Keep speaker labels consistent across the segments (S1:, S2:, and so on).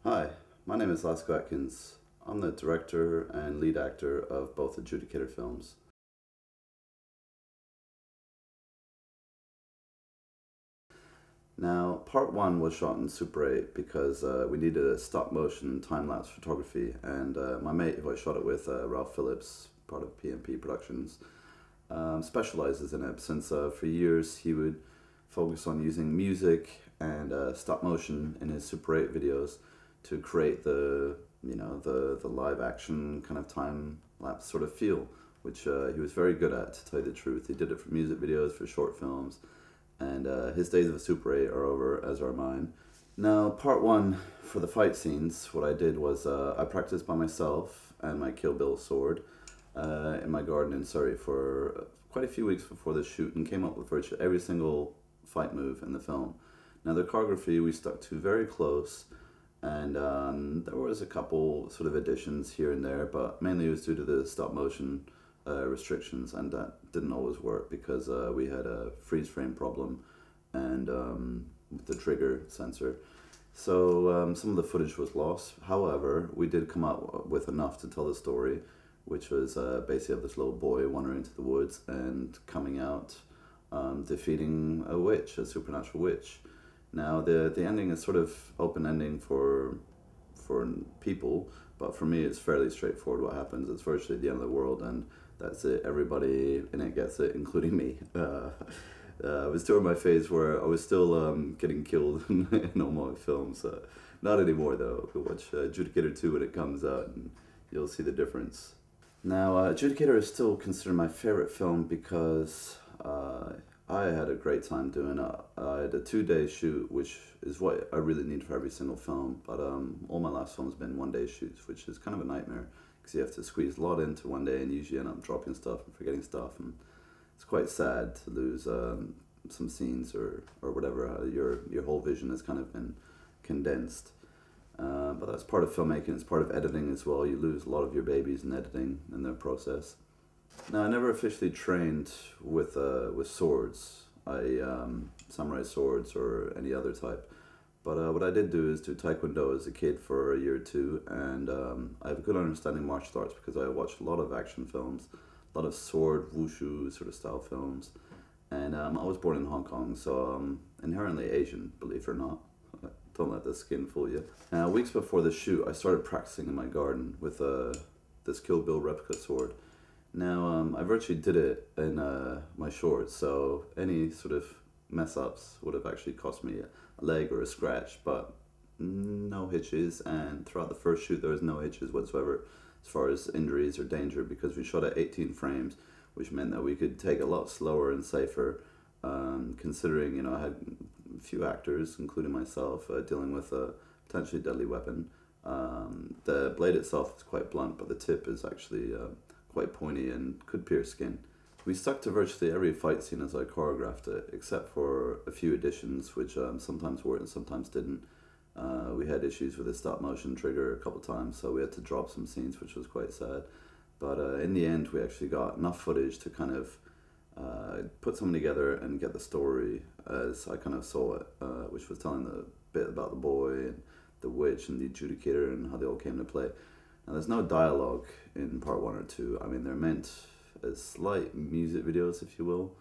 S1: Hi, my name is Lasco Atkins. I'm the director and lead actor of both Adjudicator films. Now, part one was shot in Super 8 because we needed a stop motion time-lapse photography, and my mate who I shot it with, Ralph Phillips, part of PMP Productions, specializes in it since for years he would focus on using music and stop motion in his Super 8 videos to create the live action kind of time lapse sort of feel, which he was very good at, to tell you the truth. He did it for music videos, for short films, and his days of Super 8 are over, as are mine. Now, part one, for the fight scenes, what I did was I practiced by myself and my Kill Bill sword in my garden in Surrey for quite a few weeks before the shoot, and came up with virtually every single fight move in the film. Now, the choreography we stuck to very close, and there was a couple sort of additions here and there, but mainly it was due to the stop motion restrictions, and that didn't always work because we had a freeze frame problem and with the trigger sensor. So some of the footage was lost. However, we did come up with enough to tell the story, which was basically of this little boy wandering into the woods and coming out, defeating a witch, a supernatural witch. Now, the ending is sort of open ending for people, but for me it's fairly straightforward what happens. It's virtually the end of the world, and that's it. Everybody in it gets it, including me. I was during my phase where I was still getting killed in all my films. Not anymore, though. You'll watch Adjudicator 2 when it comes out, and you'll see the difference. Now, Adjudicator is still considered my favorite film because I had a great time doing it. I had a 2-day shoot, which is what I really need for every single film, but all my last films have been 1-day shoots, which is kind of a nightmare because you have to squeeze a lot into 1 day and usually end up dropping stuff and forgetting stuff, and it's quite sad to lose some scenes or whatever. Your whole vision has kind of been condensed. But that's part of filmmaking. It's part of editing as well. You lose a lot of your babies in editing in the process. Now, I never officially trained with swords, samurai swords or any other type. But what I did do is do Taekwondo as a kid for a year or two, and I have a good understanding of martial arts because I watched a lot of action films, a lot of sword, wushu sort of style films. And I was born in Hong Kong, so I'm inherently Asian, believe it or not. Don't let the skin fool you. Weeks before the shoot, I started practicing in my garden with this Kill Bill replica sword. Now, I virtually did it in my shorts, so any sort of mess-ups would have actually cost me a leg or a scratch, but no hitches, and throughout the first shoot there was no hitches whatsoever as far as injuries or danger, because we shot at 18 frames, which meant that we could take a lot slower and safer, considering, you know, I had a few actors, including myself, dealing with a potentially deadly weapon. The blade itself is quite blunt, but the tip is actually quite pointy and could pierce skin. We stuck to virtually every fight scene as I choreographed it, except for a few additions, which sometimes worked and sometimes didn't. We had issues with the stop motion trigger a couple times, so we had to drop some scenes, which was quite sad. But in the end, we actually got enough footage to kind of put something together and get the story as I kind of saw it, which was telling the bit about the boy and the witch and the adjudicator and how they all came to play. Now, there's no dialogue in part 1 or 2. I mean, they're meant as slight music videos, if you will.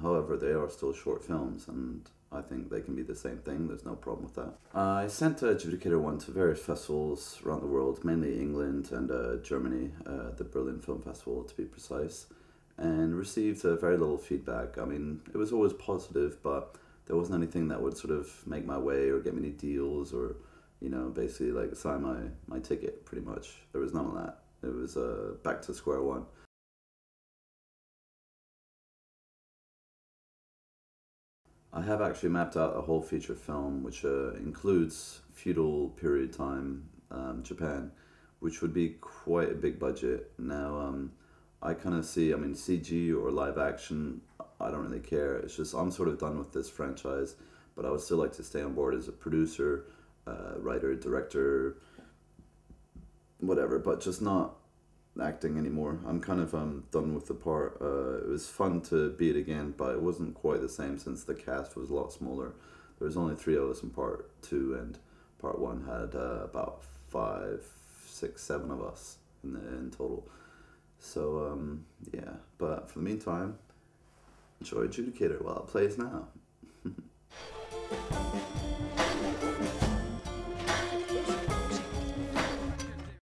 S1: However, they are still short films, and I think they can be the same thing. There's no problem with that. I sent Adjudicator 1 to various festivals around the world, mainly England and Germany, the Berlin Film Festival to be precise, and received very little feedback. I mean, it was always positive, but there wasn't anything that would sort of make my way or get me any deals or, you know, basically like sign my ticket, pretty much. There was none of that. It was back to square one. I have actually mapped out a whole feature film which includes feudal period time Japan, which would be quite a big budget. Now, I kind of see, I mean, CG or live action, I don't really care. It's just I'm sort of done with this franchise, but I would still like to stay on board as a producer, writer, director, whatever, but just not acting anymore. I'm kind of done with the part. It was fun to be it again, but it wasn't quite the same since the cast was a lot smaller. There was only 3 of us in part 2, and part one had about 5, 6, 7 of us in total. So yeah, but for the meantime, enjoy Adjudicator while it plays now.